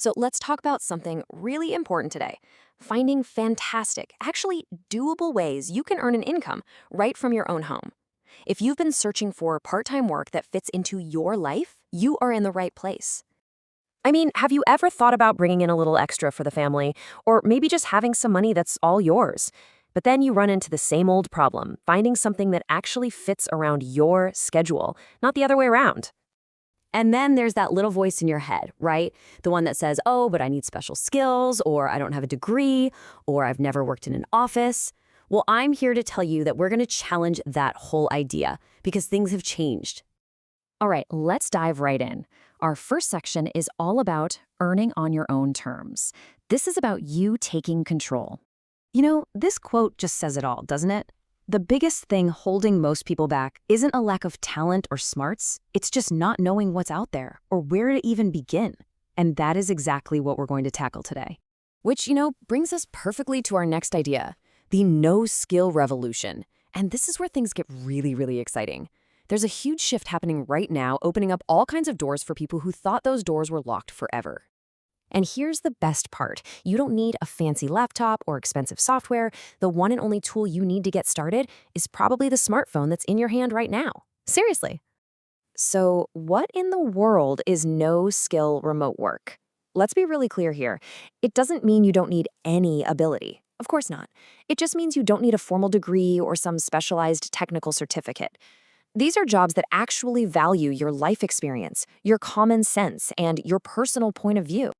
So let's talk about something really important today. Finding fantastic, actually doable ways you can earn an income right from your own home. If you've been searching for part-time work that fits into your life, you are in the right place. I mean, have you ever thought about bringing in a little extra for the family, or maybe just having some money that's all yours? But then you run into the same old problem, finding something that actually fits around your schedule, not the other way around. And then there's that little voice in your head, right? The one that says, oh, but I need special skills, or I don't have a degree, or I've never worked in an office. Well, I'm here to tell you that we're going to challenge that whole idea because things have changed. All right, let's dive right in. Our first section is all about earning on your own terms. This is about you taking control. You know, this quote just says it all, doesn't it? The biggest thing holding most people back isn't a lack of talent or smarts, it's just not knowing what's out there or where to even begin. And that is exactly what we're going to tackle today. Which, brings us perfectly to our next idea, the no-skill revolution. And this is where things get really, really exciting. There's a huge shift happening right now, opening up all kinds of doors for people who thought those doors were locked forever. And here's the best part. You don't need a fancy laptop or expensive software. The one and only tool you need to get started is probably the smartphone that's in your hand right now. Seriously. So what in the world is no-skill remote work? Let's be really clear here. It doesn't mean you don't need any ability. Of course not. It just means you don't need a formal degree or some specialized technical certificate. These are jobs that actually value your life experience, your common sense, and your personal point of view.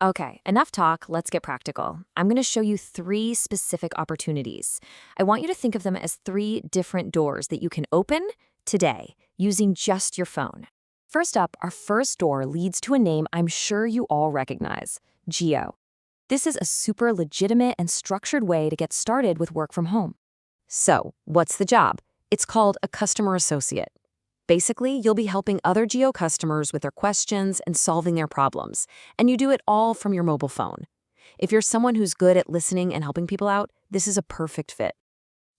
Okay, enough talk, let's get practical. I'm going to show you 3 specific opportunities. I want you to think of them as 3 different doors that you can open today using just your phone. First up, our first door leads to a name I'm sure you all recognize, Geo. This is a super legitimate and structured way to get started with work from home. So, what's the job? It's called a customer associate. Basically, you'll be helping other Geo customers with their questions and solving their problems, and you do it all from your mobile phone. If you're someone who's good at listening and helping people out, this is a perfect fit.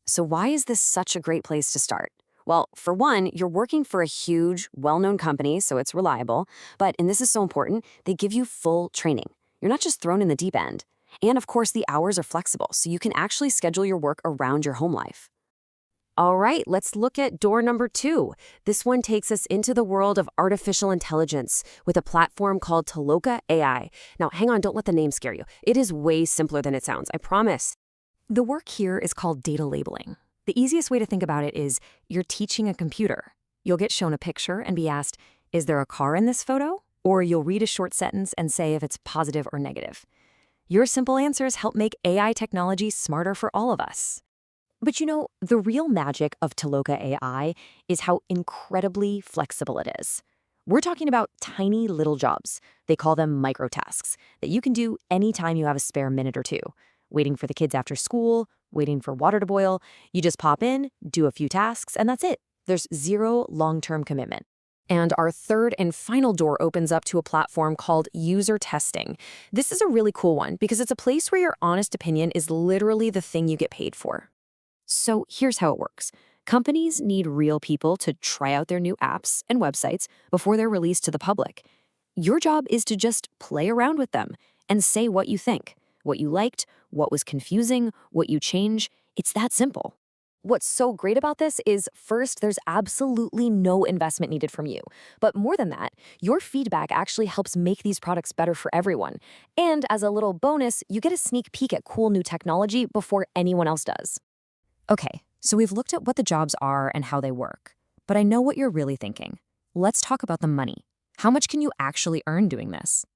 So why is this such a great place to start? Well, for one, you're working for a huge, well-known company, so it's reliable, and this is so important, they give you full training. You're not just thrown in the deep end. And of course, the hours are flexible, so you can actually schedule your work around your home life. All right, let's look at door number 2. This one takes us into the world of artificial intelligence with a platform called Toloka AI. Now, hang on, don't let the name scare you. It is way simpler than it sounds, I promise. The work here is called data labeling. The easiest way to think about it is you're teaching a computer. You'll get shown a picture and be asked, is there a car in this photo? Or you'll read a short sentence and say if it's positive or negative. Your simple answers help make AI technology smarter for all of us. But the real magic of Toloka AI is how incredibly flexible it is. We're talking about tiny little jobs. They call them microtasks that you can do anytime you have a spare minute or two. Waiting for the kids after school, waiting for water to boil. You just pop in, do a few tasks, and that's it. There's zero long-term commitment. And our third and final door opens up to a platform called user testing. This is a really cool one because it's a place where your honest opinion is literally the thing you get paid for. So here's how it works. Companies need real people to try out their new apps and websites before they're released to the public. Your job is to just play around with them and say what you think, what you liked, what was confusing, what you change. It's that simple. What's so great about this is, first, there's absolutely no investment needed from you. But more than that, your feedback actually helps make these products better for everyone. And as a little bonus, you get a sneak peek at cool new technology before anyone else does. Okay, so we've looked at what the jobs are and how they work. But I know what you're really thinking. Let's talk about the money. How much can you actually earn doing this?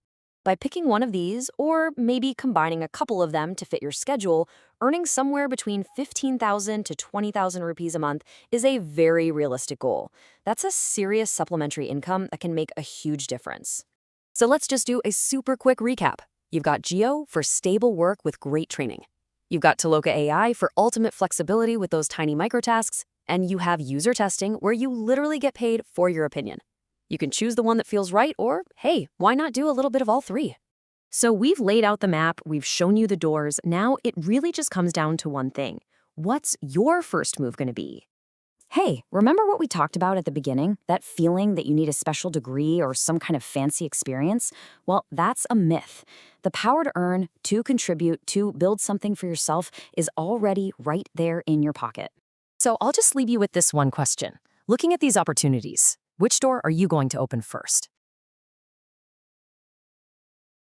By picking one of these, or maybe combining a couple of them to fit your schedule, earning somewhere between 15,000 to 20,000 rupees a month is a very realistic goal. That's a serious supplementary income that can make a huge difference. So let's just do a super quick recap. You've got Geo for stable work with great training. You've got Toloka AI for ultimate flexibility with those tiny microtasks, and you have user testing where you literally get paid for your opinion. You can choose the one that feels right, or hey, why not do a little bit of all 3? So we've laid out the map, we've shown you the doors, now it really just comes down to one thing. What's your first move going to be? Hey, remember what we talked about at the beginning? That feeling that you need a special degree or some kind of fancy experience? Well, that's a myth. The power to earn, to contribute, to build something for yourself is already right there in your pocket. So I'll just leave you with this one question. Looking at these opportunities, which door are you going to open first?